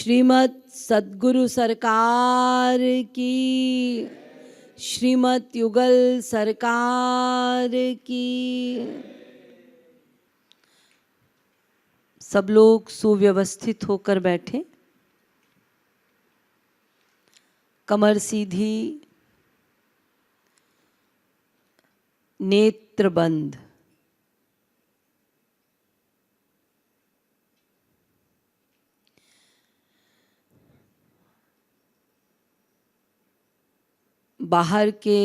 श्रीमद् सद्गुरु सरकार की, श्रीमद् युगल सरकार की। सब लोग सुव्यवस्थित होकर बैठे, कमर सीधी, नेत्र बंद। बाहर के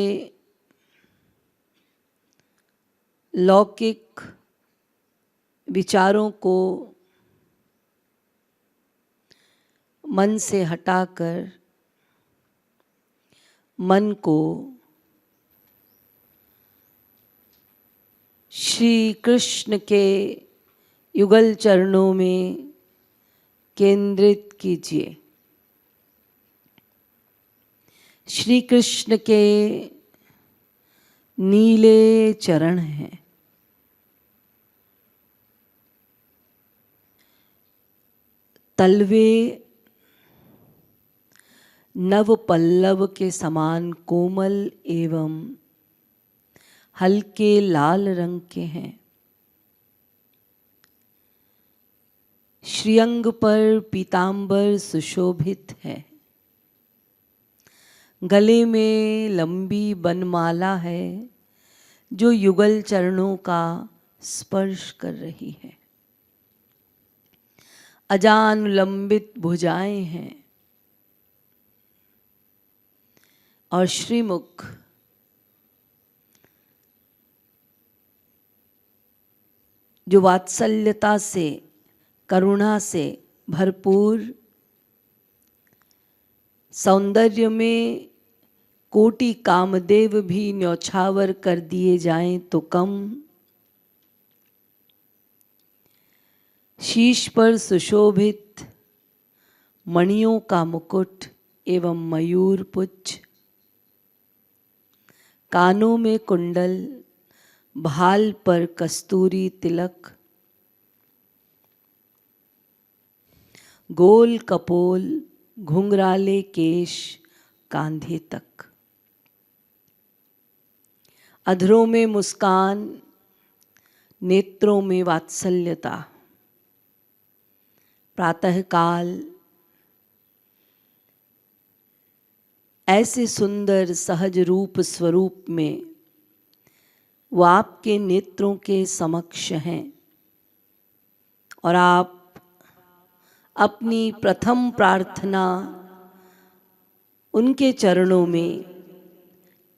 लौकिक विचारों को मन से हटाकर मन को श्री कृष्ण के युगल चरणों में केंद्रित कीजिए। श्री कृष्ण के नीले चरण हैं। तलवे नव पल्लव के समान कोमल एवं हल्के लाल रंग के हैं। श्रीअंग पर पीतांबर सुशोभित है। गले में लंबी बनमाला है जो युगल चरणों का स्पर्श कर रही है। अजानुलंबित भुजाएं हैं और श्रीमुख जो वात्सल्यता से, करुणा से भरपूर, सौंदर्य में कोटि कामदेव भी न्यौछावर कर दिए जाएं तो कम। शीश पर सुशोभित मणियों का मुकुट एवं मयूर पुच्छ, कानों में कुंडल, भाल पर कस्तूरी तिलक, गोल कपोल, घुंघराले केश कांधे तक, अधरों में मुस्कान, नेत्रों में वात्सल्यता। प्रातःकाल ऐसे सुंदर सहज रूप स्वरूप में वो आपके नेत्रों के समक्ष हैं और आप अपनी प्रथम प्रार्थना उनके चरणों में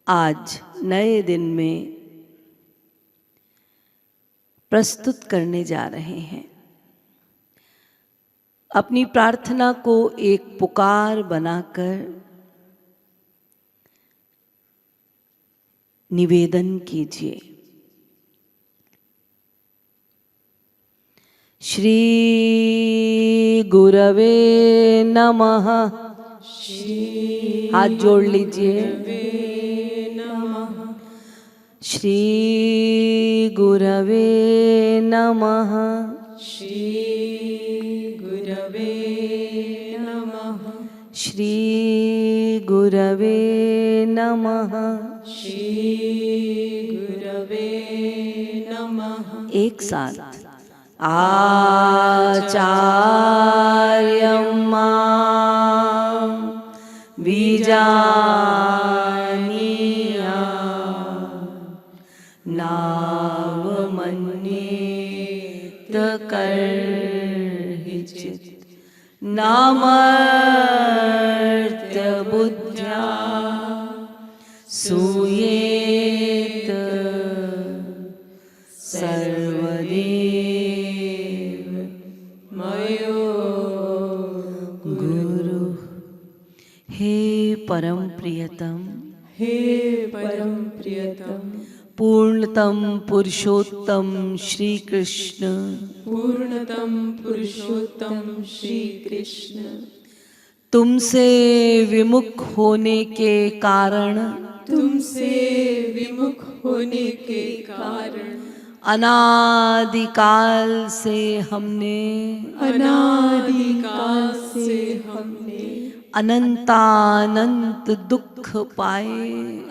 आज नए दिन में प्रस्तुत करने जा रहे हैं। अपनी प्रार्थना को एक पुकार बनाकर निवेदन कीजिए। श्री गुरवे नमः। हाथ जोड़ लीजिए। श्री गुरवे नमः। श्री गुरवे नमः। श्री गुरवे नमः। श्री गुरवे नमः। एक साथ आचार्यं मां बीजानीयात् नावमन्येत कर्हिचित् नामर्त्य बुद्ध्या सूयेत सर्वदेव मयो गुरु। हे परम प्रियतम, हे परम प्रियतम, पूर्णतम पुरुषोत्तम श्री कृष्ण, पूर्णतम पुरुषोत्तम श्री कृष्ण, तुमसे विमुख होने के कारण तुमसे विमुख होने के कारण अनादिकाल से हमने अनादिकाल से हमने अनंतानंत दुख पाए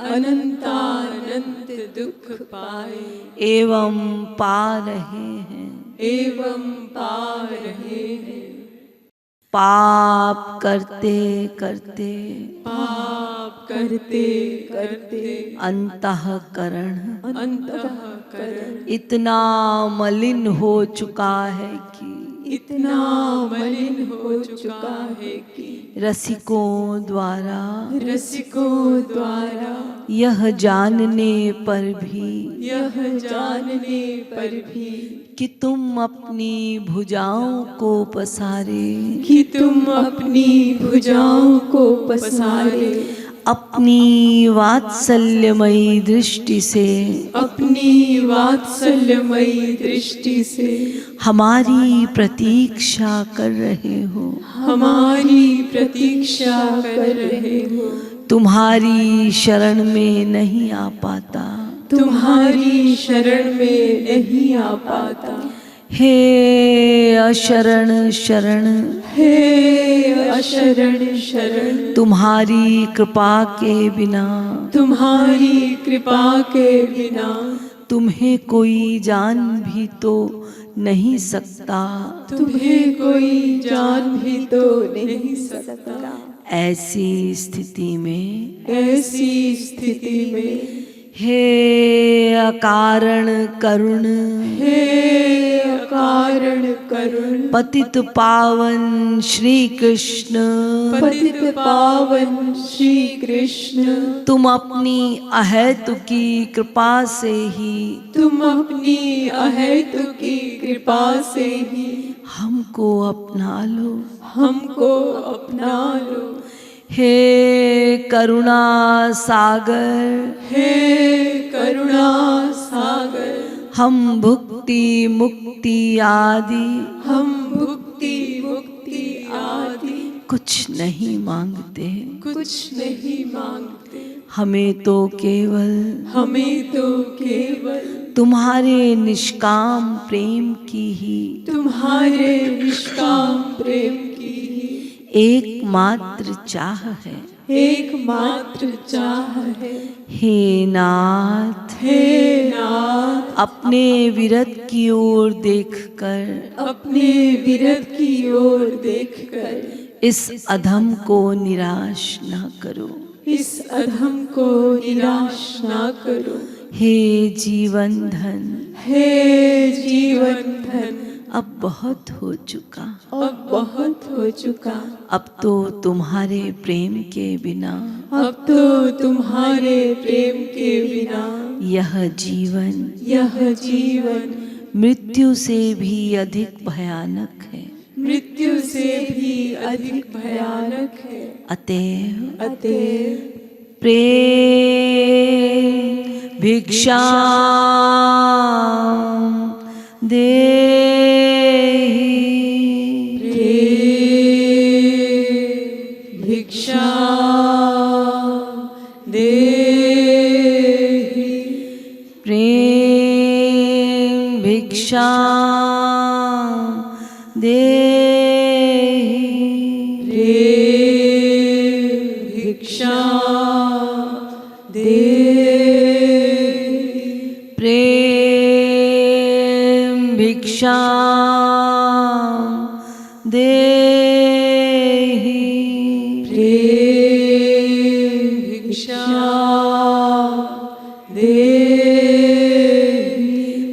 अनंतानंत दुख पाए एवं पा रहे हैं। एवं पा रहे हैं। पाप करते करते पाप करते करते अंतःकरण अंतःकरण इतना मलिन हो चुका है कि इतना मलिन हो चुका है कि रसिकों द्वारा रसिकों द्वारा यह जानने पर भी यह जानने पर भी कि तुम अपनी भुजाओं को पसारे कि तुम अपनी भुजाओं को पसारे अपनी वात्सल्यमयी दृष्टि से अपनी वात्सल्यमयी दृष्टि से हमारी प्रतीक्षा कर रहे हो। हमारी प्रतीक्षा कर रहे हो। तुम्हारी शरण में नहीं आ पाता, तुम्हारी शरण में नहीं आ पाता। हे अशरण शरण, हे अशरण शरण, तुम्हारी कृपा के बिना तुम्हारी कृपा के बिना तुम्हें कोई जान भी तो नहीं सकता। तुम्हें कोई जान भी तो नहीं सकता। ऐसी स्थिति में ऐसी स्थिति में हे अकारण करुण, हे अकारण करुण, पतित पावन श्री कृष्ण, पतित पावन श्री कृष्ण, तुम अपनी अहेतुकी कृपा से ही तुम अपनी अहेतुकी कृपा से ही हमको अपना लो। हमको अपना लो। हे करुणा सागर, हे करुणा सागर, हम भुक्ति मुक्ति आदि हम भुक्ति मुक्ति आदि कुछ नहीं मांगते। कुछ नहीं मांगते। हमें तो केवल हमें तो केवल तुम्हारे निष्काम प्रेम की ही तुम्हारे निष्काम प्रेम की ही एकमात्र चाह है। एकमात्र चाह है। हे नाथ, हे नाथ, अपने विरत की ओर देखकर अपने विरत की ओर देखकर इस अधम को निराश न करो। इस अधम को निराश ना करो। हे जीवन धन, हे जीवन धन, अब बहुत हो चुका, अब बहुत हो चुका। अब तो तुम्हारे प्रेम के बिना, अब तो तुम्हारे प्रेम के बिना यह जीवन मृत्यु से भी अधिक भयानक है। मृत्यु से भी अधिक भयानक है। अतएव प्रेम भिक्षा दे, भिक्षा दे, प्रेम भिक्षा दे, भिक्षा दे, प्रेम भिक्षा दे, भिक्षा दे।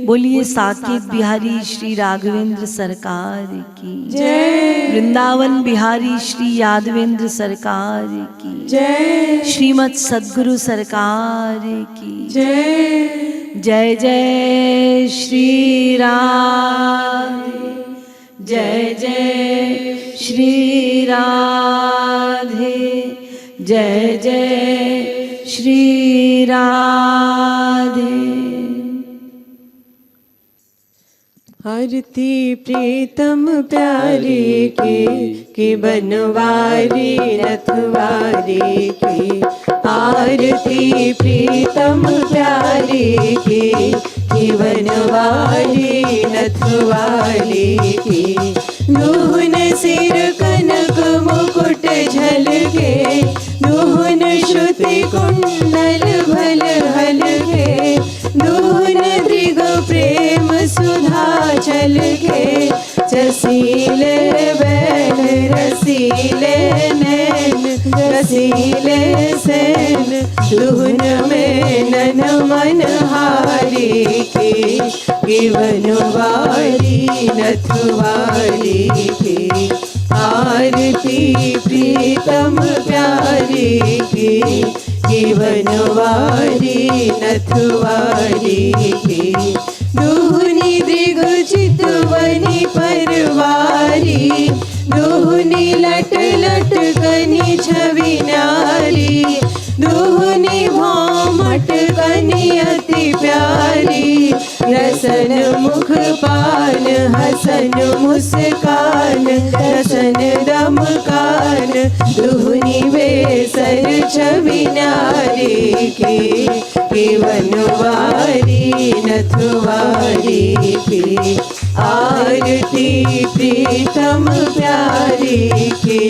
बोलिए साकेत बिहारी श्री राघवेंद्र सरकार की जय। वृंदावन बिहारी श्री यादवेंद्र सरकार की जय। श्रीमद सद्गुरु सरकार की जय। जय जय श्री राधे, जय जय श्री राधे, जय जय श्री राधे। आरती प्रीतम प्यारे के बनवारी रखवारे के। आरती प्रीतम प्यारे के जीवन वाली नथवाली की। दुहन सिर कनक मुकुट झलके, दुहन श्रुति कुंडल भल हलके, दुहन दृग प्रेम सुधा छलके। जसीले बैल रसीले नैन, रसीले सैन, दुहन में नन मन हारी की। जीवन वाली नथवाली की। आरती प्रीतम प्यारी की। जीवन वाली नथवाली की। दुहनी दृग चितवनी परवारी, दुहनी लट लट कनी छवि नारी, दुहनी भामट कनी अति प्यारी। रसन मुख पान हसन मुस्कान, रसन दम कान, दुहनी बेसर छवि नारी की। जीवन वाली नथवाली की। आरती प्रीतम प्यारी की।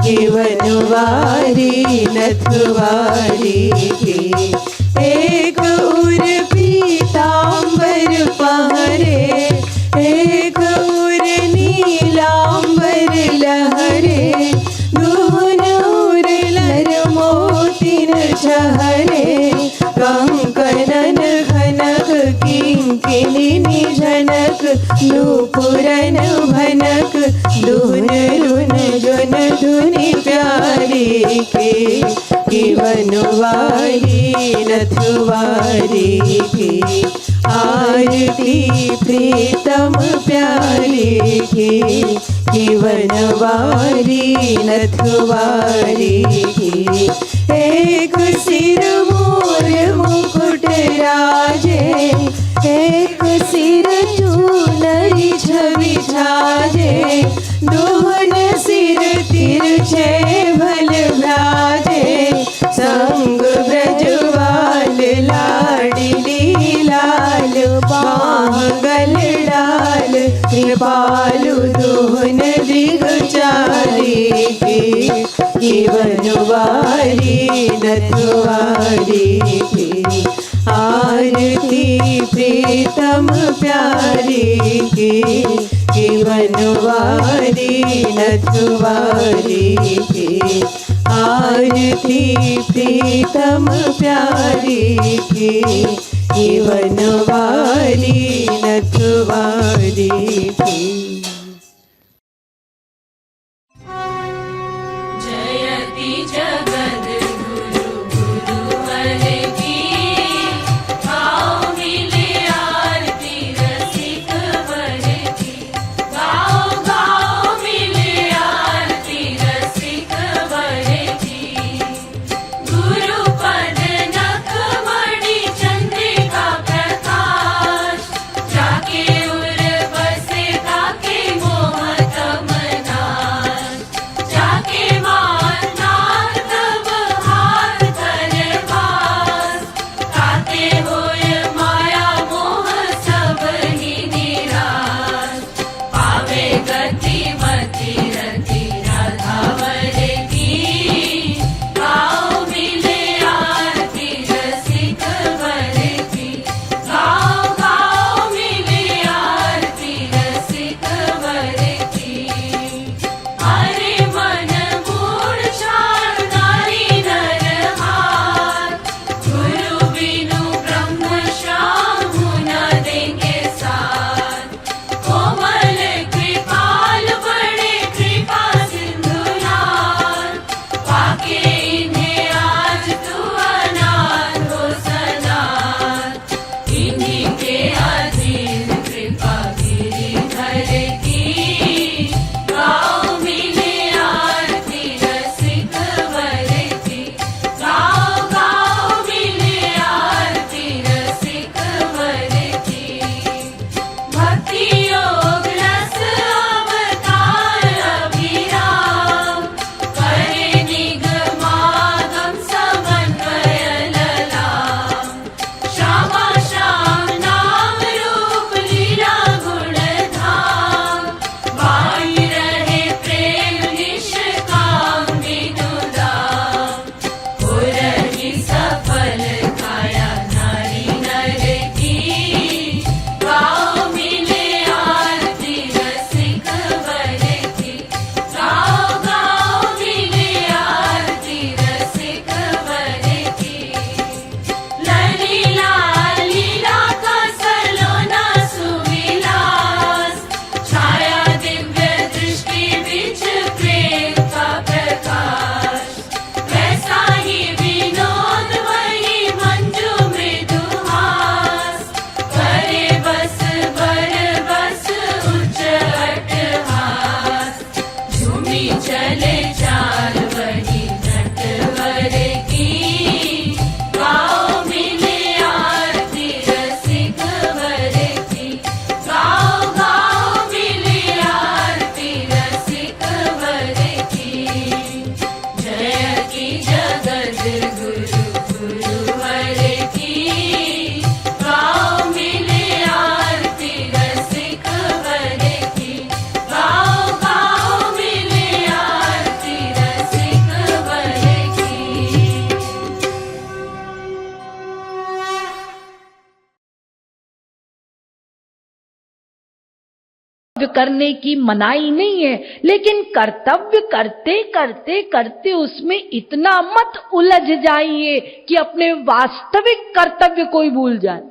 जीवन वाली नथवाली की। एक उर पीतांबर पहरे, एक उर नीलांबर लहरे, दुहन उर लर मोतिन छहरे। कंकणन घनक किंकिनी झनक, नूपुरन भनक, दुहन रुन जुन धुनि प्यारी की। जीवन वाली नथवाली की। आरती प्रीतम प्यारी की। जीवन वाली नथवाली की। एक सिर मोर मुकुट राजे, एक सिर चूनरी छवि छाजे, दुहन सिर तिरछे भल भ्राजे। संग ब्रजवाल लाडली लाल, बाह गल डाल, कृपालु दुहन दृग चारी की। जीवन वाली नथवाली की। आरती प्रीतम प्यारी की। जीवन वाली नथवाली की। आरती प्रीतम प्यारी की। जीवन वाली नथवाली की। जयति जगद गुरु गुरुवर की, गाओ मिले आरती रसिक वर की। गाओ गाओ मिले आरती रसिक वर की। गुरुपद नखमणि चंद्रिका प्रकाश, जाके उर बसे ताके करने की मनाही नहीं है, लेकिन कर्तव्य करते करते करते उसमें इतना मत उलझ जाइए कि अपने वास्तविक कर्तव्य को ही भूल जाए।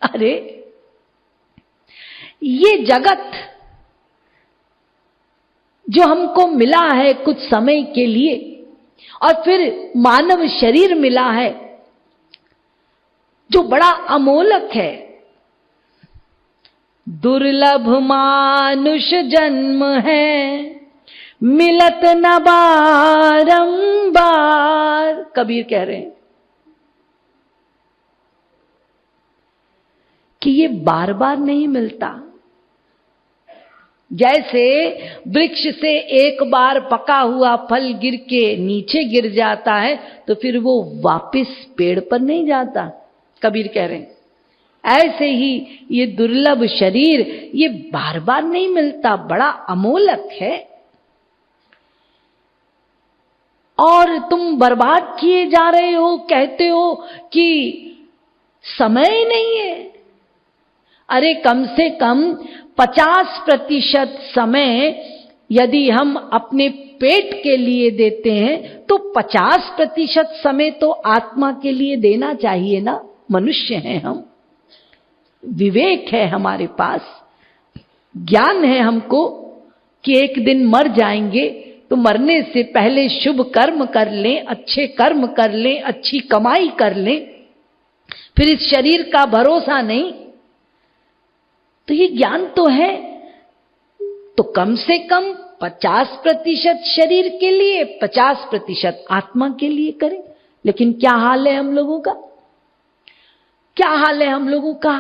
अरे ये जगत जो हमको मिला है कुछ समय के लिए, और फिर मानव शरीर मिला है जो बड़ा अमोलक है, दुर्लभ मानुष जन्म है मिलत न बारंबार, कबीर कह रहे हैं कि ये बार बार नहीं मिलता। जैसे वृक्ष से एक बार पका हुआ फल गिर के नीचे गिर जाता है तो फिर वो वापस पेड़ पर नहीं जाता, कबीर कह रहे हैं ऐसे ही ये दुर्लभ शरीर ये बार बार नहीं मिलता, बड़ा अमोलक है। और तुम बर्बाद किए जा रहे हो, कहते हो कि समय नहीं है। अरे कम से कम 50% समय यदि हम अपने पेट के लिए देते हैं तो 50% समय तो आत्मा के लिए देना चाहिए ना। मनुष्य हैं हम, विवेक है हमारे पास, ज्ञान है हमको कि एक दिन मर जाएंगे, तो मरने से पहले शुभ कर्म कर लें, अच्छे कर्म कर लें, अच्छी कमाई कर लें, फिर इस शरीर का भरोसा नहीं। तो ये ज्ञान तो है, तो कम से कम 50% शरीर के लिए, 50% आत्मा के लिए करें। लेकिन क्या हाल है हम लोगों का, क्या हाल है हम लोगों का?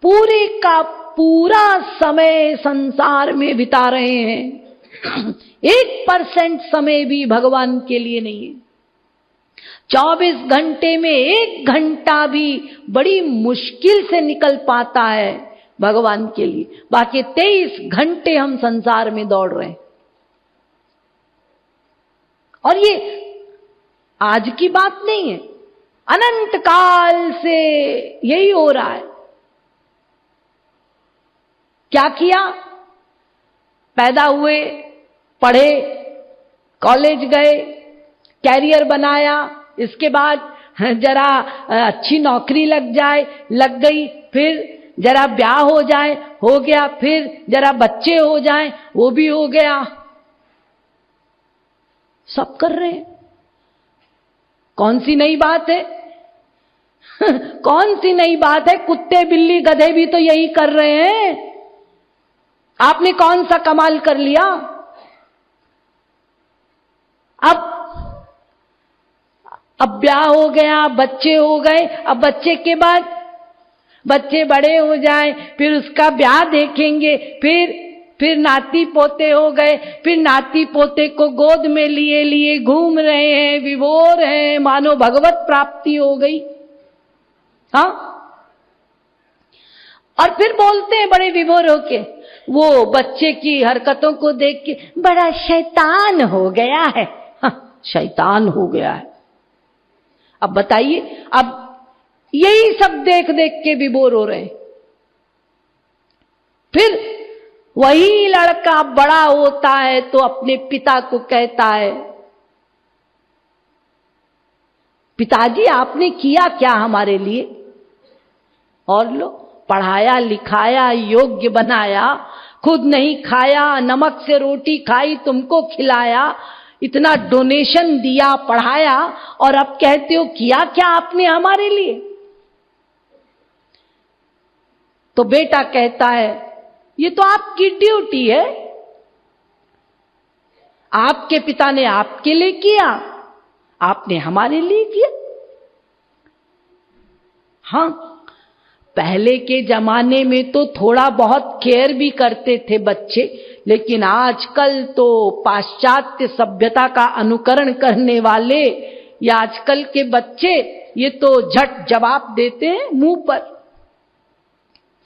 पूरे का पूरा समय संसार में बिता रहे हैं, 1% समय भी भगवान के लिए नहीं है। 24 घंटे में 1 घंटा भी बड़ी मुश्किल से निकल पाता है भगवान के लिए, बाकी 23 घंटे हम संसार में दौड़ रहे हैं। और ये आज की बात नहीं है, अनंत काल से यही हो रहा है। क्या किया? पैदा हुए, पढ़े, कॉलेज गए, कैरियर बनाया, इसके बाद जरा अच्छी नौकरी लग जाए, लग गई, फिर जरा ब्याह हो जाए, हो गया, फिर जरा बच्चे हो जाए, वो भी हो गया। सब कर रहे हैं। कौन सी नई बात है? कौन सी नई बात है? कुत्ते बिल्ली गधे भी तो यही कर रहे हैं। आपने कौन सा कमाल कर लिया? अब ब्याह हो गया, बच्चे हो गए, अब बच्चे के बाद बच्चे बड़े हो जाए, फिर उसका ब्याह देखेंगे, फिर नाती पोते हो गए, फिर नाती पोते को गोद में लिए लिए घूम रहे हैं, विभोर हैं, मानो भगवत प्राप्ति हो गई। हाँ, और फिर बोलते हैं बड़े विभोर होके, वो बच्चे की हरकतों को देख के बड़ा शैतान हो गया है। हाँ, शैतान हो गया है। अब बताइए, अब यही सब देख देख के विभोर हो रहे हैं। फिर वही लड़का बड़ा होता है तो अपने पिता को कहता है, पिताजी आपने किया क्या हमारे लिए? और लो, पढ़ाया लिखाया, योग्य बनाया, खुद नहीं खाया, नमक से रोटी खाई, तुमको खिलाया, इतना डोनेशन दिया, पढ़ाया, और अब कहते हो किया क्या आपने हमारे लिए? तो बेटा कहता है, ये तो आपकी ड्यूटी है, आपके पिता ने आपके लिए किया, आपने हमारे लिए किया। हाँ, पहले के जमाने में तो थोड़ा बहुत केयर भी करते थे बच्चे, लेकिन आजकल तो पाश्चात्य सभ्यता का अनुकरण करने वाले या आजकल के बच्चे ये तो झट जवाब देते हैं मुंह पर।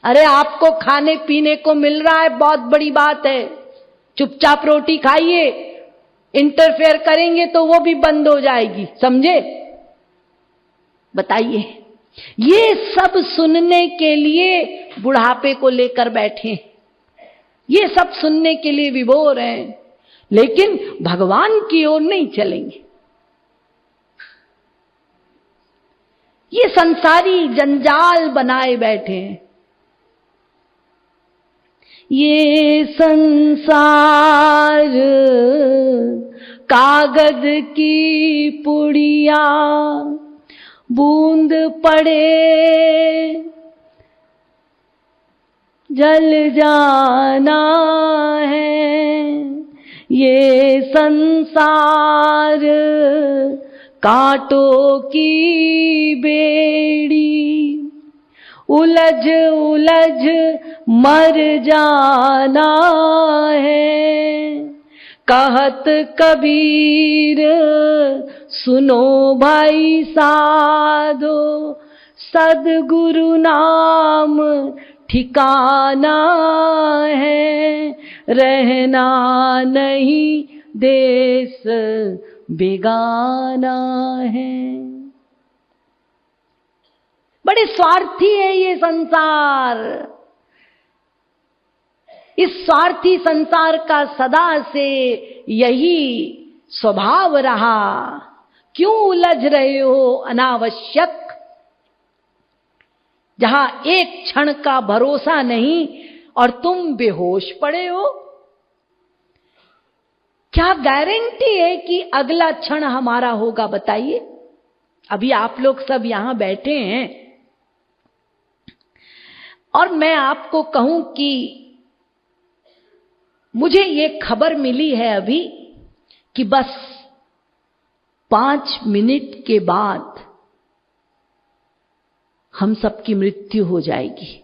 अरे आपको खाने पीने को मिल रहा है, बहुत बड़ी बात है, चुपचाप रोटी खाइए, इंटरफेयर करेंगे तो वो भी बंद हो जाएगी, समझे? बताइए, ये सब सुनने के लिए बुढ़ापे को लेकर बैठे हैं, ये सब सुनने के लिए विभोर हैं, लेकिन भगवान की ओर नहीं चलेंगे। ये संसारी जंजाल बनाए बैठे हैं। ये संसार कागज की पुड़िया, बूंद पड़े जल जाना है। ये संसार कांटों की बेड़ी, उलझ उलझ मर जाना है। कहत कबीर सुनो भाई साधो, सदगुरु नाम ठिकाना है। रहना नहीं देश बेगाना है। बड़े स्वार्थी है ये संसार। इस स्वार्थी संसार का सदा से यही स्वभाव रहा। क्यों उलझ रहे हो अनावश्यक, जहां एक क्षण का भरोसा नहीं और तुम बेहोश पड़े हो? क्या गारंटी है कि अगला क्षण हमारा होगा? बताइए। अभी आप लोग सब यहां बैठे हैं और मैं आपको कहूं कि मुझे ये खबर मिली है अभी कि बस 5 मिनट के बाद हम सबकी मृत्यु हो जाएगी।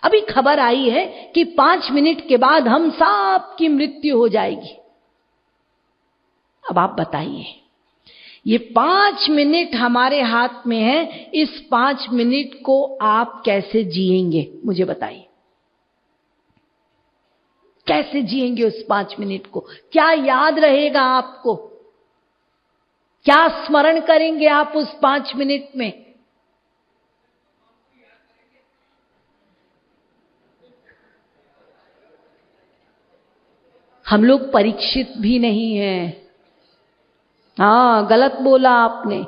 अभी खबर आई है कि 5 मिनट के बाद हम सब की मृत्यु हो जाएगी। अब आप बताइए, ये 5 मिनट हमारे हाथ में है, इस 5 मिनट को आप कैसे जिएंगे? मुझे बताइए, कैसे जिएंगे उस 5 मिनट को? क्या याद रहेगा आपको? क्या स्मरण करेंगे आप उस 5 मिनट में? हम लोग परीक्षित भी नहीं हैं। हाँ, गलत बोला आपने।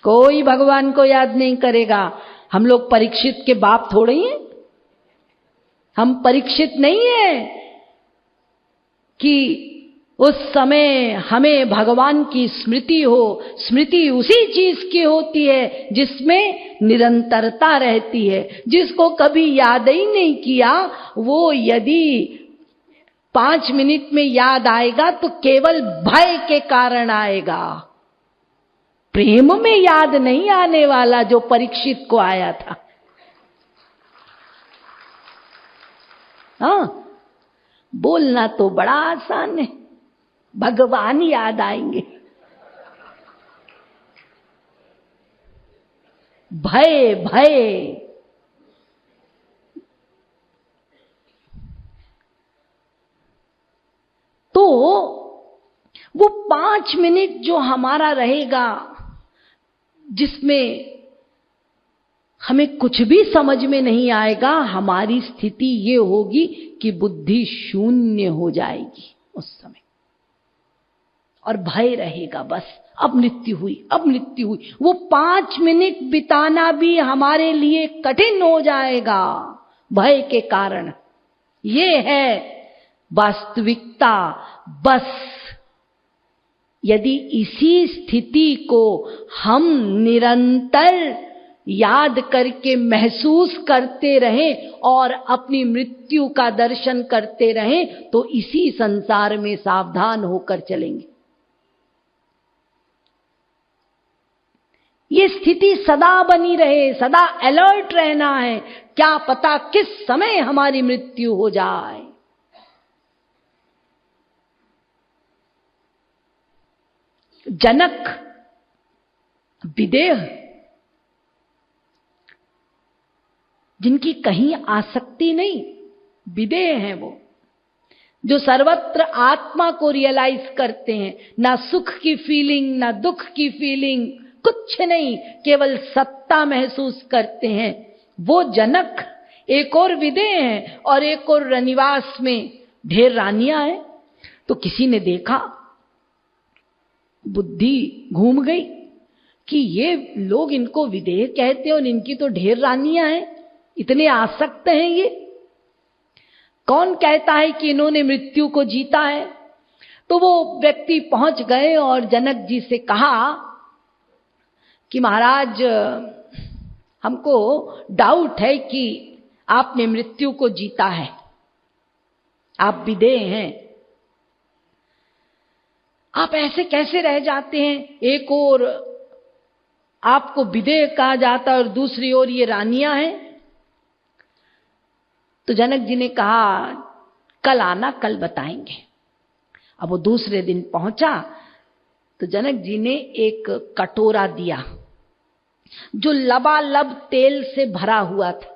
कोई भगवान को याद नहीं करेगा। हम लोग परीक्षित के बाप थोड़े ही हैं। हम परीक्षित नहीं है कि उस समय हमें भगवान की स्मृति हो। स्मृति उसी चीज की होती है जिसमें निरंतरता रहती है। जिसको कभी याद ही नहीं किया, वो यदि 5 मिनट में याद आएगा तो केवल भय के कारण आएगा। प्रेम में याद नहीं आने वाला, जो परीक्षित को आया था। हाँ, बोलना तो बड़ा आसान है, भगवान याद आएंगे। भय भय तो वो 5 मिनट जो हमारा रहेगा, जिसमें हमें कुछ भी समझ में नहीं आएगा, हमारी स्थिति ये होगी कि बुद्धि शून्य हो जाएगी उस समय, और भय रहेगा। बस अब मृत्यु हुई, अब मृत्यु हुई। वो 5 मिनट बिताना भी हमारे लिए कठिन हो जाएगा भय के कारण। ये है वास्तविकता। बस यदि इसी स्थिति को हम निरंतर याद करके महसूस करते रहें और अपनी मृत्यु का दर्शन करते रहें, तो इसी संसार में सावधान होकर चलेंगे। ये स्थिति सदा बनी रहे, सदा अलर्ट रहना है। क्या पता किस समय हमारी मृत्यु हो जाए। जनक, विदेह, जिनकी कहीं आसक्ति नहीं, विदेह हैं वो, जो सर्वत्र आत्मा को रियलाइज करते हैं। ना सुख की फीलिंग, ना दुख की फीलिंग, कुछ नहीं, केवल सत्ता महसूस करते हैं। वो जनक एक और विदेह हैं और एक और रनिवास में ढेर रानियां हैं। तो किसी ने देखा, बुद्धि घूम गई कि ये लोग इनको विदेह कहते हैं और इनकी तो ढेर रानियां हैं, इतने आसक्त हैं ये। कौन कहता है कि इन्होंने मृत्यु को जीता है? तो वो व्यक्ति पहुंच गए और जनक जी से कहा कि महाराज, हमको डाउट है कि आपने मृत्यु को जीता है, आप विदेह हैं, आप ऐसे कैसे रह जाते हैं? एक और आपको विदेह कहा जाता है और दूसरी ओर ये रानियां हैं। तो जनक जी ने कहा, कल आना, कल बताएंगे। अब वो दूसरे दिन पहुंचा तो जनक जी ने एक कटोरा दिया जो लबालब तेल से भरा हुआ था,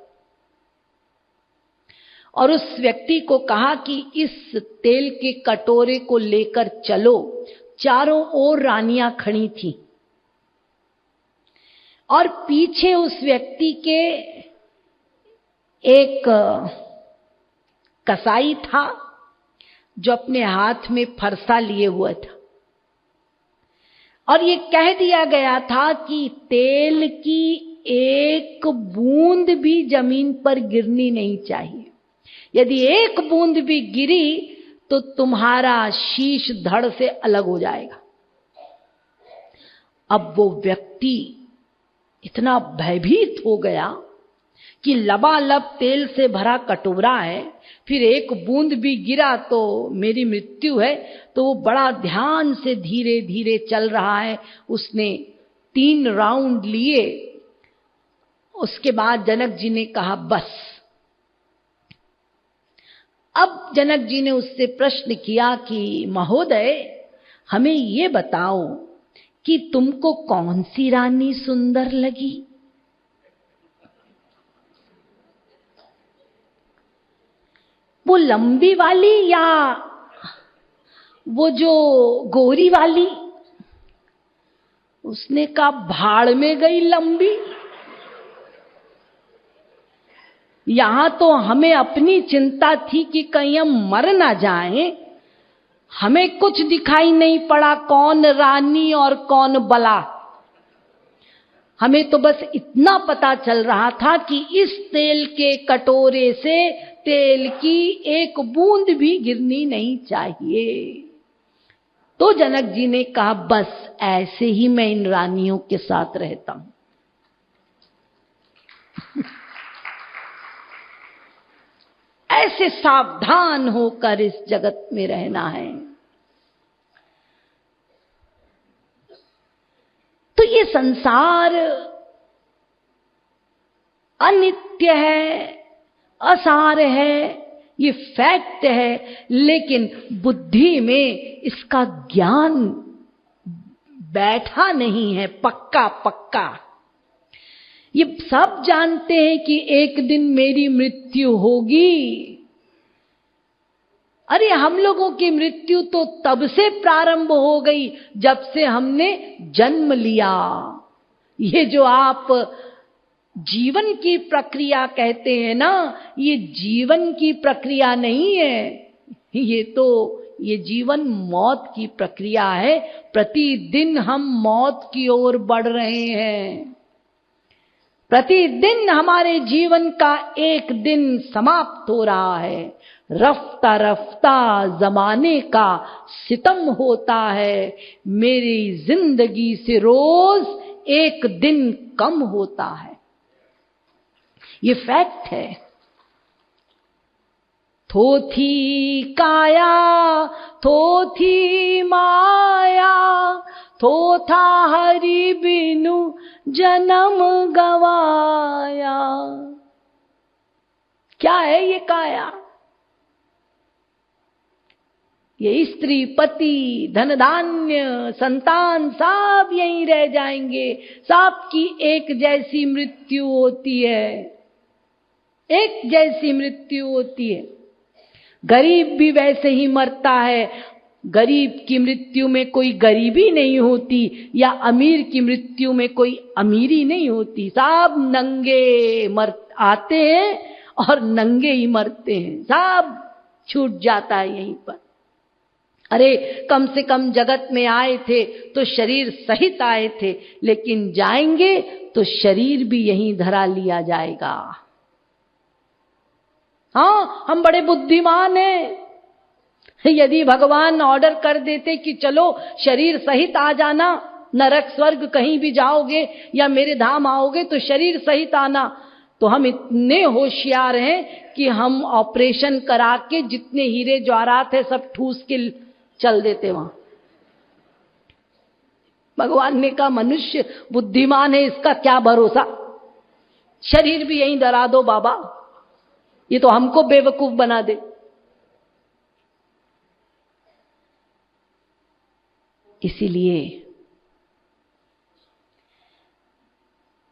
और उस व्यक्ति को कहा कि इस तेल के कटोरे को लेकर चलो। चारों ओर रानियां खड़ी थी और पीछे उस व्यक्ति के एक कसाई था जो अपने हाथ में फरसा लिए हुआ था, और ये कह दिया गया था कि तेल की एक बूंद भी जमीन पर गिरनी नहीं चाहिए। यदि एक बूंद भी गिरी तो तुम्हारा शीश धड़ से अलग हो जाएगा। अब वो व्यक्ति इतना भयभीत हो गया कि लबालब तेल से भरा कटोरा है, फिर एक बूंद भी गिरा तो मेरी मृत्यु है। तो वो बड़ा ध्यान से धीरे धीरे चल रहा है। उसने 3 राउंड लिए। उसके बाद जनक जी ने कहा, बस। अब जनक जी ने उससे प्रश्न किया कि महोदय, हमें ये बताओ कि तुमको कौन सी रानी सुंदर लगी? वो लंबी वाली या वो जो गोरी वाली? उसने कहा, भाड़ में गई लंबी। यहां तो हमें अपनी चिंता थी कि कहीं हम मर ना जाएं। हमें कुछ दिखाई नहीं पड़ा कौन रानी और कौन बला। हमें तो बस इतना पता चल रहा था कि इस तेल के कटोरे से तेल की एक बूंद भी गिरनी नहीं चाहिए। तो जनक जी ने कहा, बस ऐसे ही मैं इन रानियों के साथ रहता हूं। ऐसे सावधान होकर इस जगत में रहना है। तो ये संसार अनित्य है, असार है, ये फैक्ट है, लेकिन बुद्धि में इसका ज्ञान बैठा नहीं है पक्का पक्का। ये सब जानते हैं कि एक दिन मेरी मृत्यु होगी। अरे हम लोगों की मृत्यु तो तब से प्रारंभ हो गई जब से हमने जन्म लिया। ये जो आप जीवन की प्रक्रिया कहते हैं ना, ये जीवन की प्रक्रिया नहीं है, ये जीवन मौत की प्रक्रिया है। प्रतिदिन हम मौत की ओर बढ़ रहे हैं। प्रतिदिन हमारे जीवन का एक दिन समाप्त हो रहा है। रफ्ता रफ्ता जमाने का सितम होता है। मेरी जिंदगी से रोज एक दिन कम होता है। ये फैक्ट है। थोथी काया थोथी माया, थोथा हरि बिनु जन्म गवाया। क्या है ये काया? ये स्त्री पति धन धान्य संतान सब यहीं रह जाएंगे। सबकी एक जैसी मृत्यु होती है, एक जैसी मृत्यु होती है। गरीब भी वैसे ही मरता है, गरीब की मृत्यु में कोई गरीबी नहीं होती, या अमीर की मृत्यु में कोई अमीरी नहीं होती। सब नंगे आते हैं और नंगे ही मरते हैं, सब छूट जाता है यहीं पर। अरे कम से कम जगत में आए थे तो शरीर सहित आए थे, लेकिन जाएंगे तो शरीर भी यहीं धरा लिया जाएगा। हाँ, हम बड़े बुद्धिमान हैं। यदि भगवान ऑर्डर कर देते कि चलो शरीर सहित आ जाना, नरक स्वर्ग कहीं भी जाओगे या मेरे धाम आओगे तो शरीर सहित आना, तो हम इतने होशियार हैं कि हम ऑपरेशन करा के जितने हीरे जवाहरात है सब ठूस के चल देते वहां। भगवान ने कहा मनुष्य बुद्धिमान है, इसका क्या भरोसा, शरीर भी यहीं धरा दो बाबा, ये तो हमको बेवकूफ बना दे। इसीलिए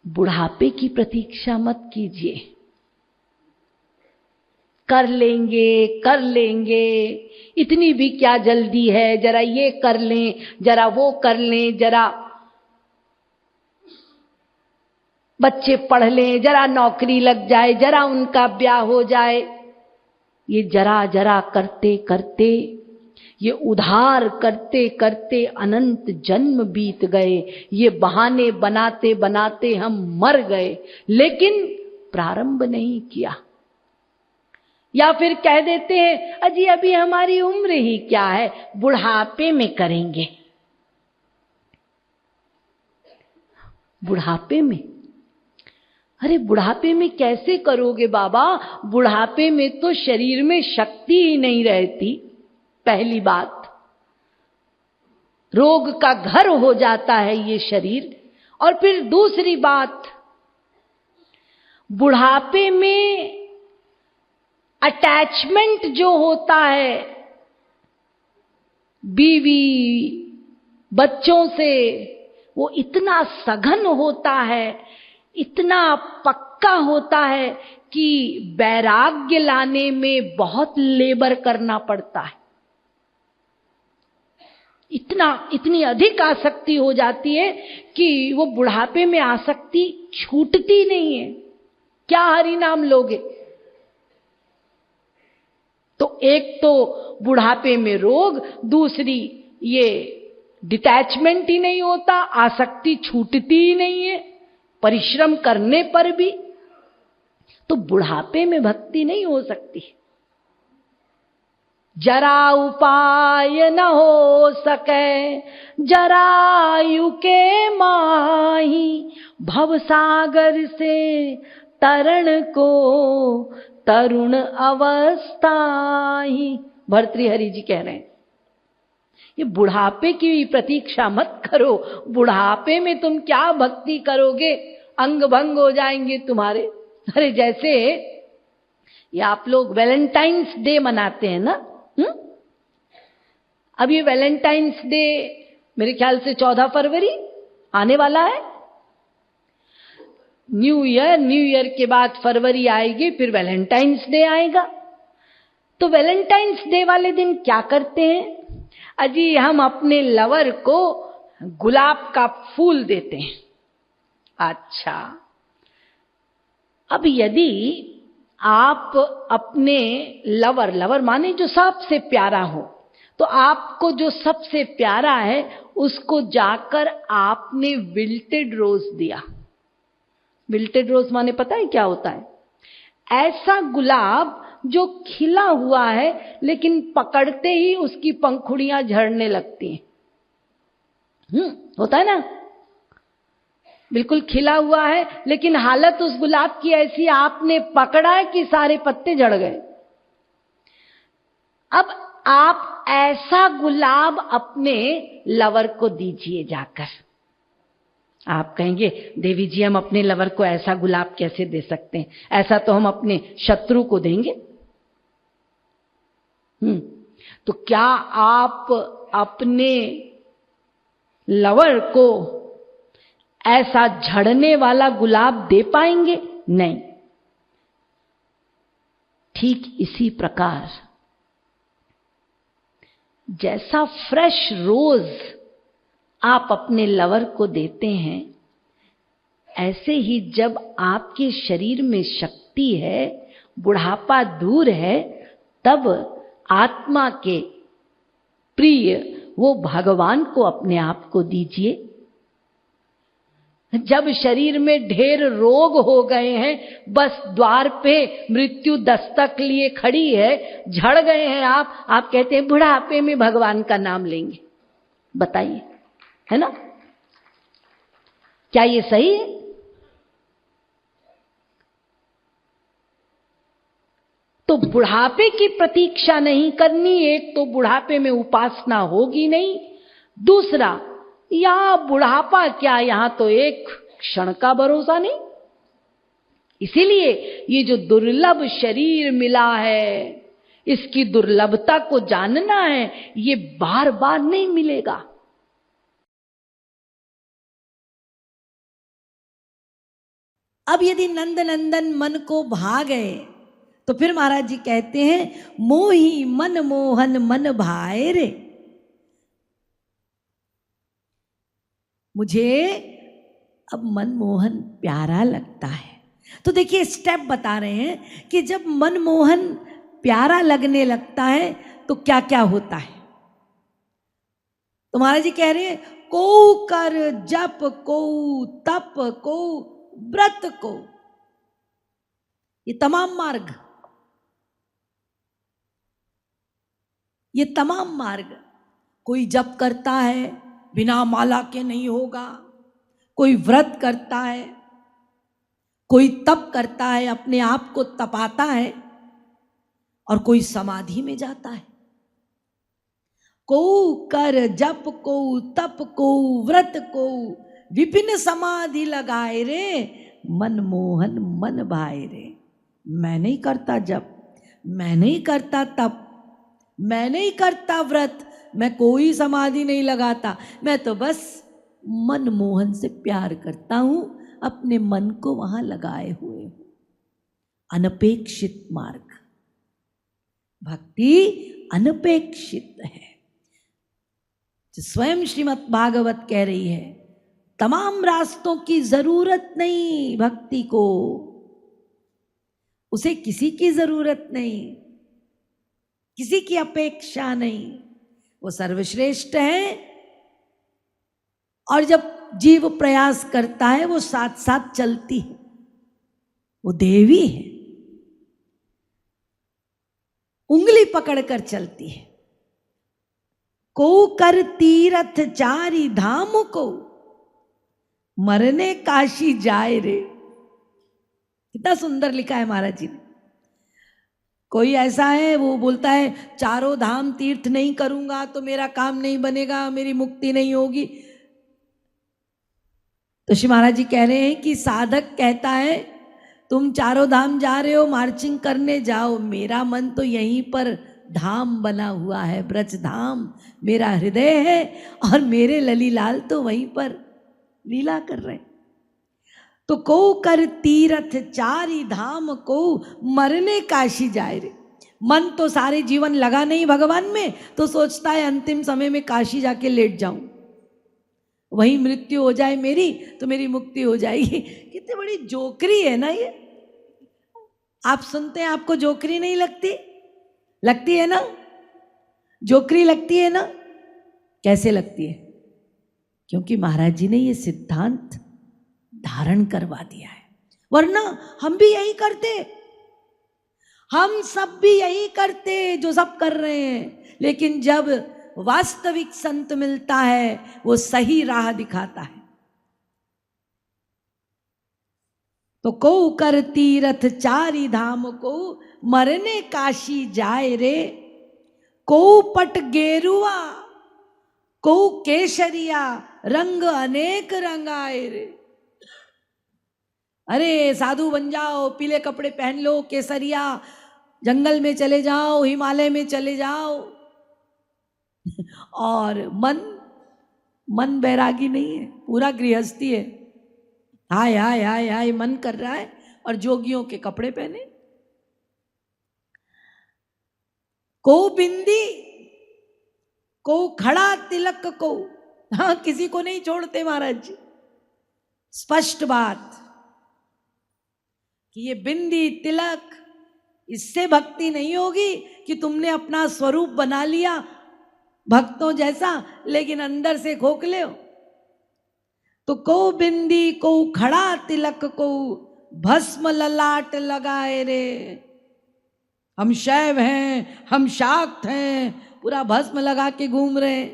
बुढ़ापे की प्रतीक्षा मत कीजिए। कर लेंगे, इतनी भी क्या जल्दी है, जरा ये कर लें, जरा वो कर लें, जरा बच्चे पढ़ लें, जरा नौकरी लग जाए, जरा उनका ब्याह हो जाए। ये जरा जरा करते करते, ये उधार करते करते अनंत जन्म बीत गए। ये बहाने बनाते बनाते हम मर गए, लेकिन प्रारंभ नहीं किया। या फिर कह देते हैं अजी अभी हमारी उम्र ही क्या है, बुढ़ापे में करेंगे। बुढ़ापे में? अरे बुढ़ापे में कैसे करोगे बाबा, बुढ़ापे में तो शरीर में शक्ति ही नहीं रहती। पहली बात, रोग का घर हो जाता है ये शरीर। और फिर दूसरी बात, बुढ़ापे में अटैचमेंट जो होता है बीवी बच्चों से, वो इतना सघन होता है, इतना पक्का होता है कि वैराग्य लाने में बहुत लेबर करना पड़ता है। इतनी अधिक आसक्ति हो जाती है कि वो बुढ़ापे में आसक्ति छूटती नहीं है। क्या हरि नाम लोगे? तो एक तो बुढ़ापे में रोग, दूसरी ये डिटैचमेंट ही नहीं होता, आसक्ति छूटती ही नहीं है परिश्रम करने पर भी। तो बुढ़ापे में भक्ति नहीं हो सकती। जरा उपाय न हो सके जरायु के माही, भवसागर से तरण को तरुण अवस्था ही। भर्तृहरि जी कह रहे हैं ये बुढ़ापे की प्रतीक्षा मत करो। बुढ़ापे में तुम क्या भक्ति करोगे, अंग भंग हो जाएंगे तुम्हारे। अरे जैसे ये आप लोग वैलेंटाइंस डे मनाते हैं ना, अब ये वैलेंटाइंस डे मेरे ख्याल से 14 फरवरी आने वाला है। न्यू ईयर के बाद फरवरी आएगी, फिर वैलेंटाइंस डे आएगा। तो वैलेंटाइंस डे वाले दिन क्या करते हैं? अजी हम अपने लवर को गुलाब का फूल देते हैं। अच्छा, अब यदि आप अपने लवर माने जो सबसे प्यारा हो, तो आपको जो सबसे प्यारा है उसको जाकर आपने विल्टेड रोज दिया। विल्टेड रोज माने पता है क्या होता है? ऐसा गुलाब जो खिला हुआ है लेकिन पकड़ते ही उसकी पंखुड़ियां झड़ने लगती हैं। होता है ना, बिल्कुल खिला हुआ है लेकिन हालत उस गुलाब की ऐसी, आपने पकड़ा है कि सारे पत्ते झड़ गए। अब आप ऐसा गुलाब अपने लवर को दीजिए जाकर। आप कहेंगे देवी जी हम अपने लवर को ऐसा गुलाब कैसे दे सकते हैं, ऐसा तो हम अपने शत्रु को देंगे। तो क्या आप अपने लवर को ऐसा झड़ने वाला गुलाब दे पाएंगे? नहीं। ठीक इसी प्रकार जैसा फ्रेश रोज आप अपने लवर को देते हैं, ऐसे ही जब आपके शरीर में शक्ति है, बुढ़ापा दूर है, तब आत्मा के प्रिय वो भगवान को अपने आप को दीजिए। जब शरीर में ढेर रोग हो गए हैं, बस द्वार पे मृत्यु दस्तक लिए खड़ी है, झड़ गए हैं आप कहते हैं बुढ़ापे में भगवान का नाम लेंगे। बताइए, है ना? क्या ये सही है? तो बुढ़ापे की प्रतीक्षा नहीं करनी। एक तो बुढ़ापे में उपासना होगी नहीं, दूसरा या बुढ़ापा क्या, यहां तो एक क्षण का भरोसा नहीं। इसीलिए ये जो दुर्लभ शरीर मिला है, इसकी दुर्लभता को जानना है, ये बार बार नहीं मिलेगा। अब यदि नंद नंदन मन को भा गए तो फिर महाराज जी कहते हैं मोही मन मोहन मन भाए रे। मुझे अब मनमोहन प्यारा लगता है। तो देखिए स्टेप बता रहे हैं कि जब मनमोहन प्यारा लगने लगता है तो क्या क्या होता है। तो महाराज जी कह रहे हैं को कर जप को तप को व्रत को, ये तमाम मार्ग, ये तमाम मार्ग। कोई जप करता है बिना माला के नहीं होगा, कोई व्रत करता है, कोई तप करता है, अपने आप को तपाता है, और कोई समाधि में जाता है। को कर जप को तप को व्रत को विपिन समाधि लगाए रे, मनमोहन मन भाए रे। मैं नहीं करता जप, मैं नहीं करता तप, मैं नहीं करता व्रत, मैं कोई समाधि नहीं लगाता, मैं तो बस मनमोहन से प्यार करता हूं, अपने मन को वहां लगाए हुए हूं। अनपेक्षित मार्ग, भक्ति अनपेक्षित है। स्वयं श्रीमद् भागवत कह रही है तमाम रास्तों की जरूरत नहीं भक्ति को, उसे किसी की जरूरत नहीं, किसी की अपेक्षा नहीं, वो सर्वश्रेष्ठ है। और जब जीव प्रयास करता है वो साथ साथ चलती है, वो देवी है, उंगली पकड़कर चलती है। को कर तीरथ चारि धाम को, मरने काशी जाए रे। कितना सुंदर लिखा है महाराज जी ने। कोई ऐसा है वो बोलता है चारों धाम तीर्थ नहीं करूंगा तो मेरा काम नहीं बनेगा, मेरी मुक्ति नहीं होगी। तो श्री महाराज जी कह रहे हैं कि साधक कहता है तुम चारों धाम जा रहे हो, मार्चिंग करने जाओ, मेरा मन तो यहीं पर धाम बना हुआ है, ब्रज धाम मेरा हृदय है, और मेरे ललीलाल तो वहीं पर लीला कर रहे हैं। तो को कर तीरथ चारि धाम को, मरने काशी जाए रे। मन तो सारे जीवन लगा नहीं भगवान में, तो सोचता है अंतिम समय में काशी जाके लेट जाऊं, वहीं मृत्यु हो जाए मेरी तो मेरी मुक्ति हो जाएगी। कितनी बड़ी जोकरी है ना ये। आप सुनते हैं, आपको जोकरी नहीं लगती? लगती है ना, जोकरी लगती है ना। कैसे लगती है? क्योंकि महाराज जी ने ये सिद्धांत धारण करवा दिया है, वरना हम भी यही करते, हम सब भी यही करते जो सब कर रहे हैं। लेकिन जब वास्तविक संत मिलता है वो सही राह दिखाता है। तो को कर तीरथ चारि धाम को, मरने काशी जाए रे। को पट गेरुआ को केसरिया, रंग अनेक रंगाए रे। अरे साधु बन जाओ, पीले कपड़े पहन लो, केसरिया, जंगल में चले जाओ, हिमालय में चले जाओ। और मन बैरागी नहीं है, पूरा गृहस्थी है। हाय हाय हाय हाय मन कर रहा है, और जोगियों के कपड़े पहने। को बिंदी को खड़ा तिलक को, हाँ किसी को नहीं छोड़ते महाराज जी। स्पष्ट बात कि ये बिंदी तिलक, इससे भक्ति नहीं होगी कि तुमने अपना स्वरूप बना लिया भक्तों जैसा, लेकिन अंदर से खोखले हो। तो को बिंदी को खड़ा तिलक को भस्म ललाट लगाए रे। हम शैव हैं, हम शाक्त हैं, पूरा भस्म लगा के घूम रहे हैं,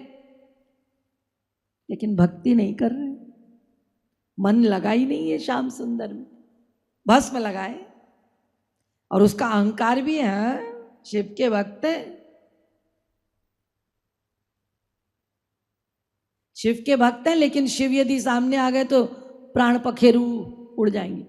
लेकिन भक्ति नहीं कर रहे, मन लगा ही नहीं है श्याम सुंदर में, भस्म लगाए। और उसका अहंकार भी है, शिव के भक्त है, शिव के भक्त हैं, लेकिन शिव यदि सामने आ गए तो प्राण पखेरु उड़ जाएंगे।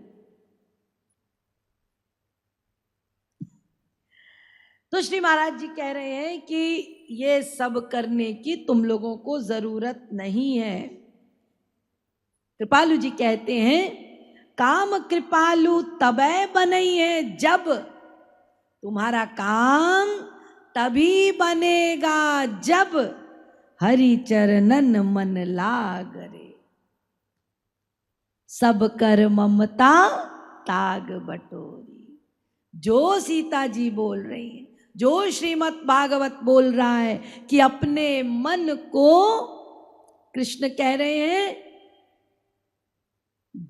तो श्री महाराज जी कह रहे हैं कि ये सब करने की तुम लोगों को जरूरत नहीं है। कृपालु जी कहते हैं काम कृपालु तबै बनई है, जब तुम्हारा काम तभी बनेगा जब हरि चरणन मन लाग रे। सब कर ममता ताग बटोरी, जो सीता जी बोल रही है, जो श्रीमद् भागवत बोल रहा है कि अपने मन को, कृष्ण कह रहे हैं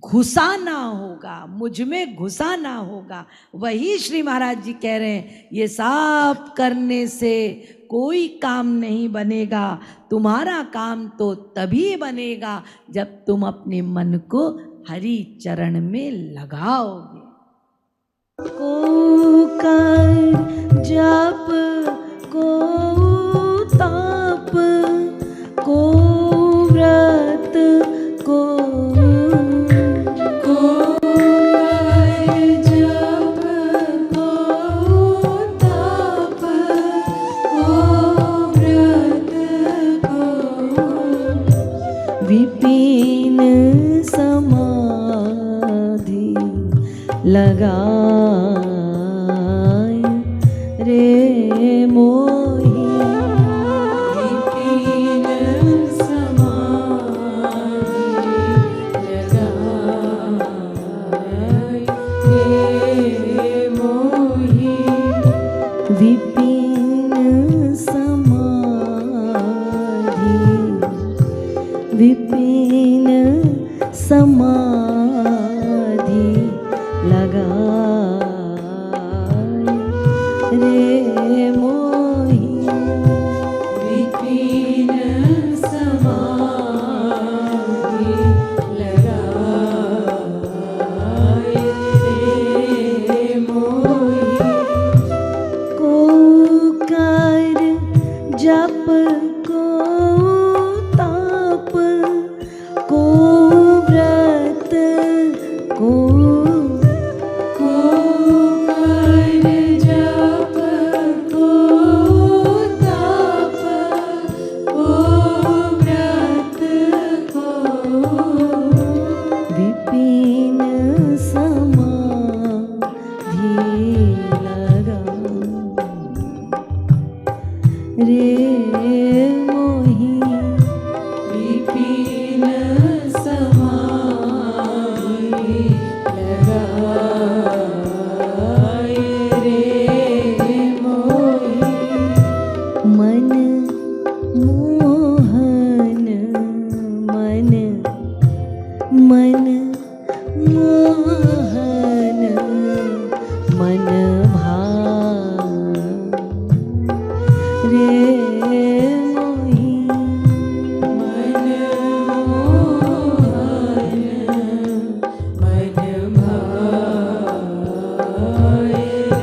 घुसाना होगा, मुझ में घुसाना होगा, वही श्री महाराज जी कह रहे हैं ये सब करने से कोई काम नहीं बनेगा। तुम्हारा काम तो तभी बनेगा जब तुम अपने मन को हरि चरण में लगाओगे। को कर जप को ताप को व्रत को विपिन समाधि लगाए रे मोही। विपिन समाधि लगाए रे मोही। विपिन समाधि, विपिन समाधि लगाए रे मोही। विपिन समाधि लगाए रे मोही। को कर जप को ताप को व्रत को कर जप को ताप को व्रत को विपिन समाधि लगाओ रे मोही। विपिन समाधि लगाए रे मोही। मन मोहन मन मन मोहन मन भाव रे मोही। मन मोहन मन भाव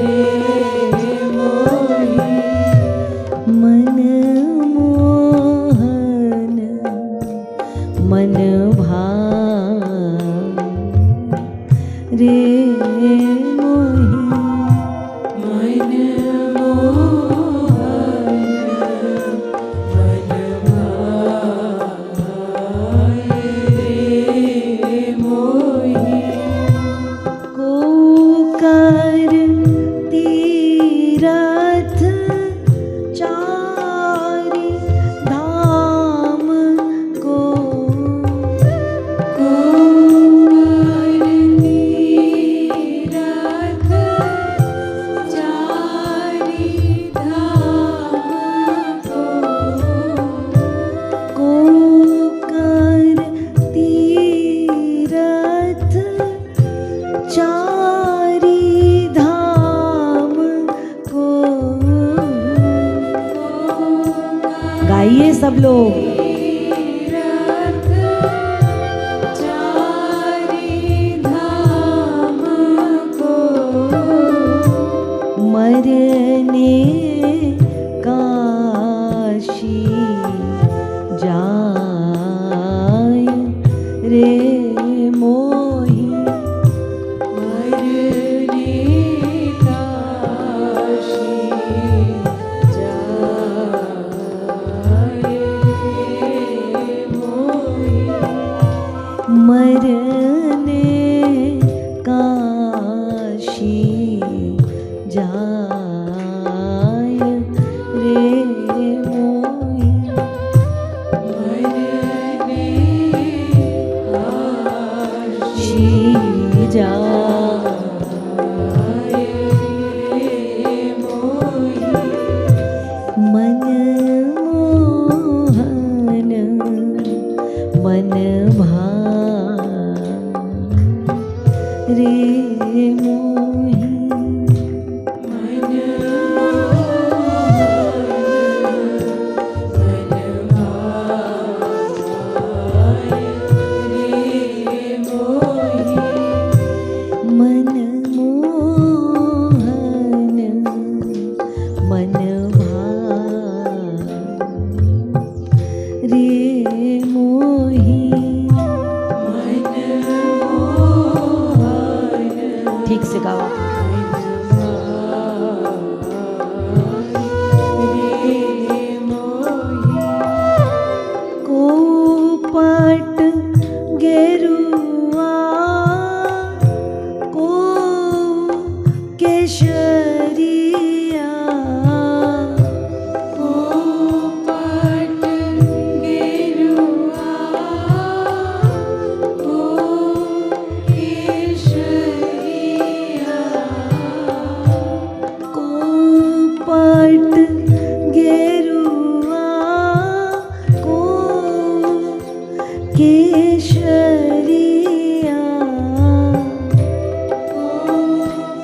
रे मोही। मन मोहन मन भाव रे मोही। मन मोहन मन भाव रे मोही। को कर तीरथ चारि जाय रे मोही मरने काशी जाए मोही मरने काशी जाय रे मोही मरने काशी जाय रे मोही मनमोहन मन रे मोही मनमोहन मन रे मोही ठीक से गाओ को पट गेरुआ को केशरिया को पट गेरुआ को केशरिया को पट गेरुआ को केशरिया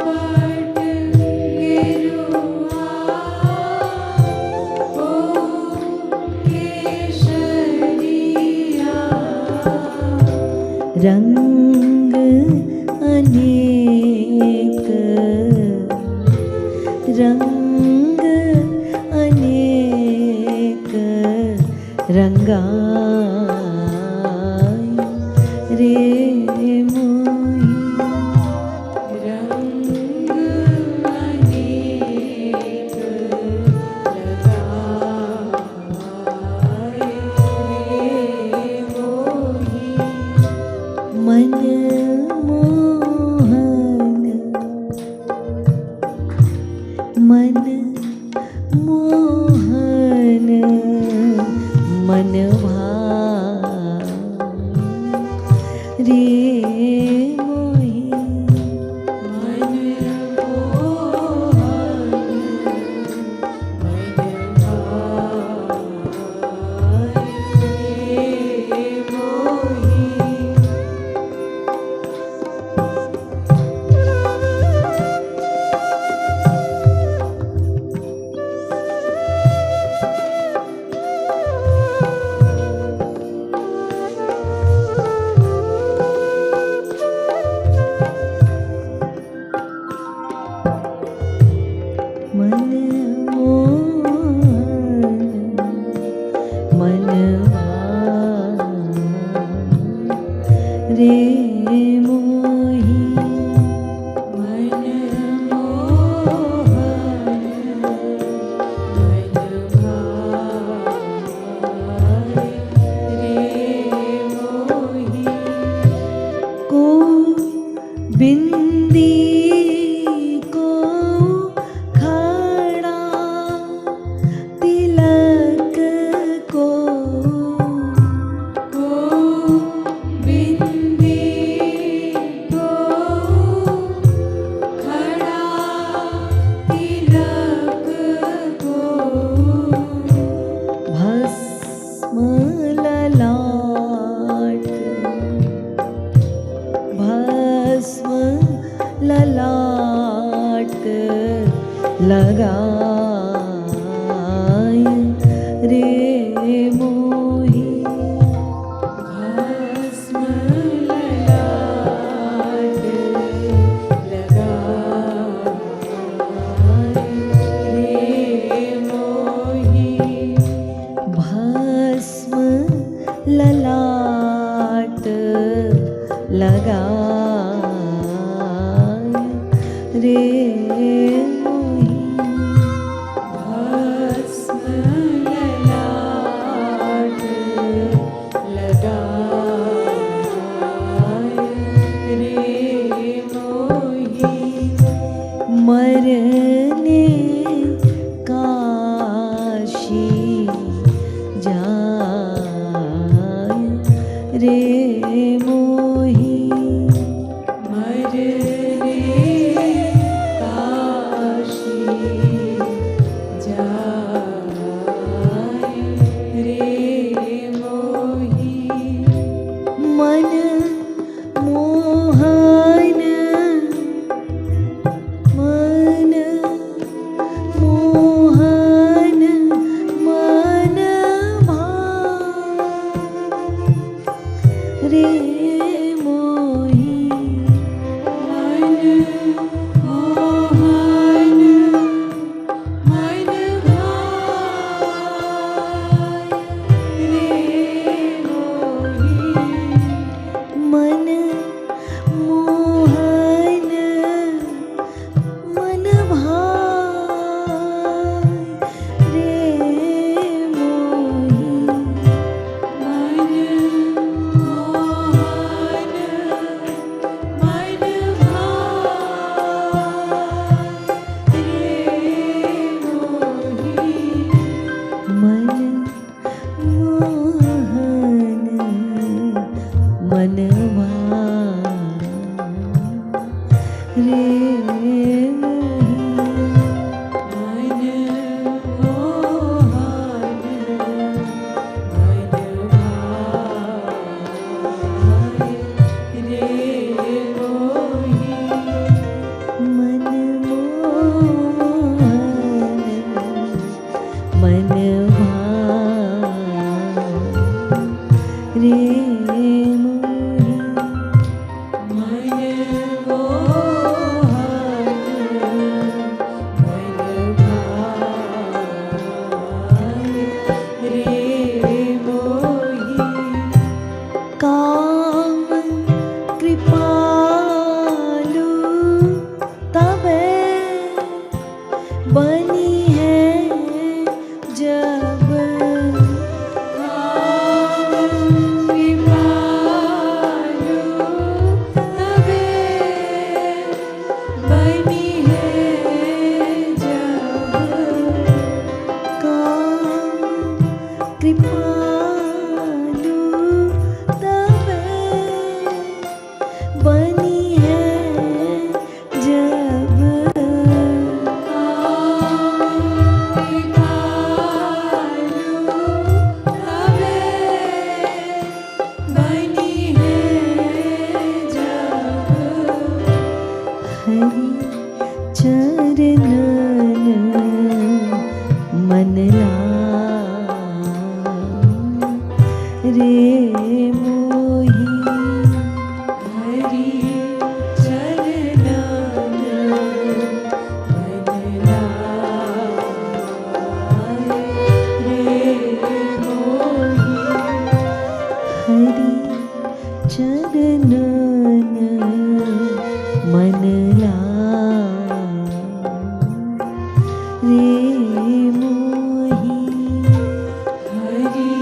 पट गेरुआ को केशरिया रंग अनेक रंग अनेक रंगाय रे मोही रंग अनेक लगाए रे मोही मनमोहन मन मोहन मन रे मोही रे मोही को बिंदी को खड़ा तिलक को भस्म ललाट लगाय रे मोही भस्म ललाट लगा रे मोही। भस्म ललाट लगाए रे मोही। मरने काशी जाय रे मोही। मरने काशी जाए रे मोही। मन मोहन मन मोहन मन भाए रे मोही। मन मोहन मन भाए रे मोही। मन मोहन मन भाए रे मोही। मन मोहन मन भाए रे मोही। मन मोहन मन भाए रे मन मोहन मन भाए रे मोही। काम कृपालु तबे बनी है जब काम कृपालु तबे बनी है जब हरि चरणन मन लाए रे मोही। हरि चरणन मन लाए रे मोही। हरि चरणन मन लाए रे मोही। हरि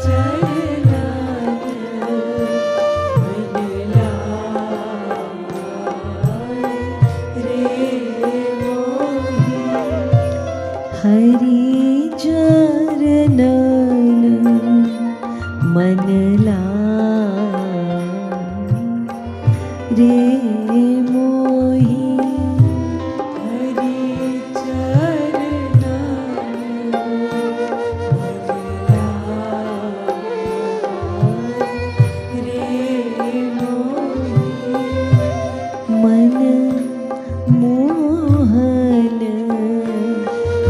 चरणन मन लाए रे मोही। हरि चरणन मन लाए रे मोही। हरि चरणन मन लाए रे मोही। मन मोहन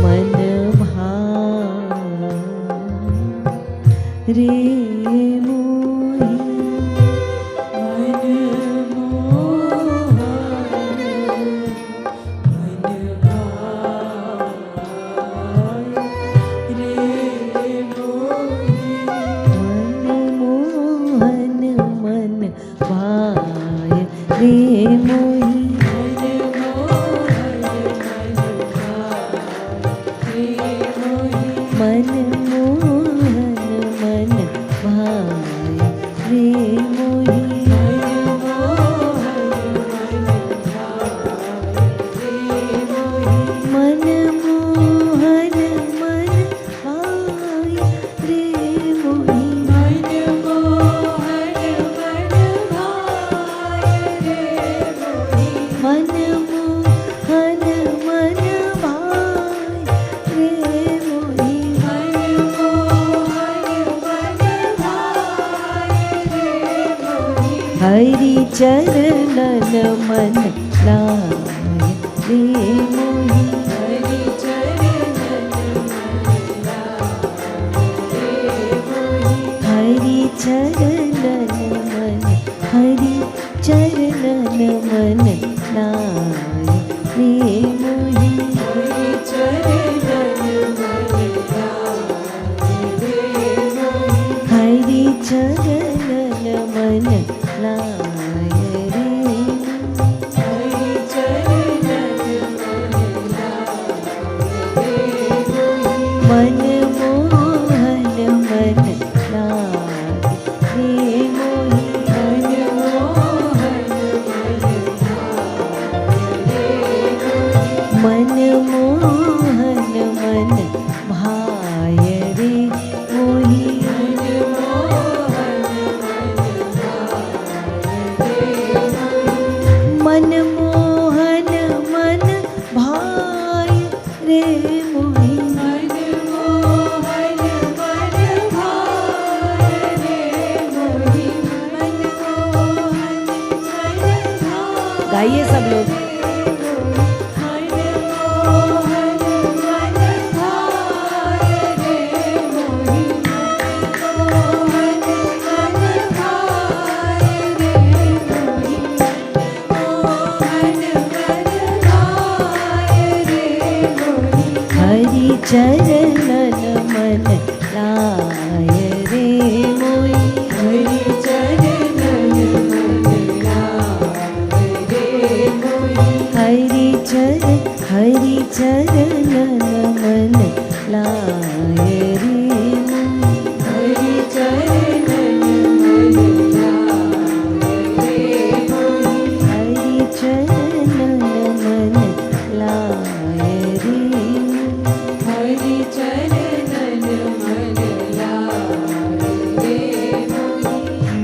मन भाए रे मोही। मन मोहन मन भाए रे मोही। मन भाए रे मोही। मन मोहन मन भाए रे मोही। मन मोहन मन भाए रे मोही। हरि चरणन मन लाए रे मोही। हरि चरणन मन हरि चरणन मन लाए रे मोही। हरि चरणन मन लाए रे। मन मोहन मन लाए रे मोही। मन मोहन मन भाए रे मोही। मन मोहन मन भाए रे मोही। गाइए सब लोग। हरि चरणन मन लाए रे मोही। हरि चरणन मन लाए रे मोही। हरि चरणन मन लाए रे।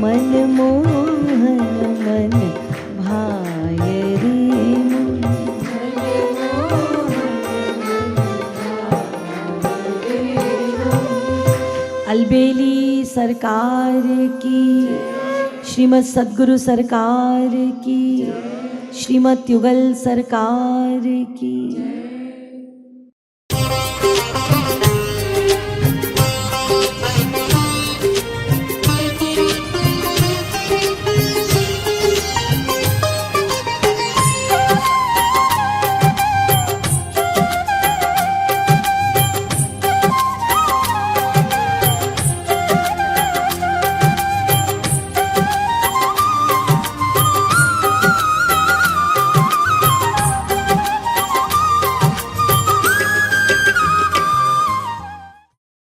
मन मोहन मन भाए रे अलबेली सरकार की, श्रीमद् सद्गुरु सरकार की, श्रीमद् युगल सरकार की।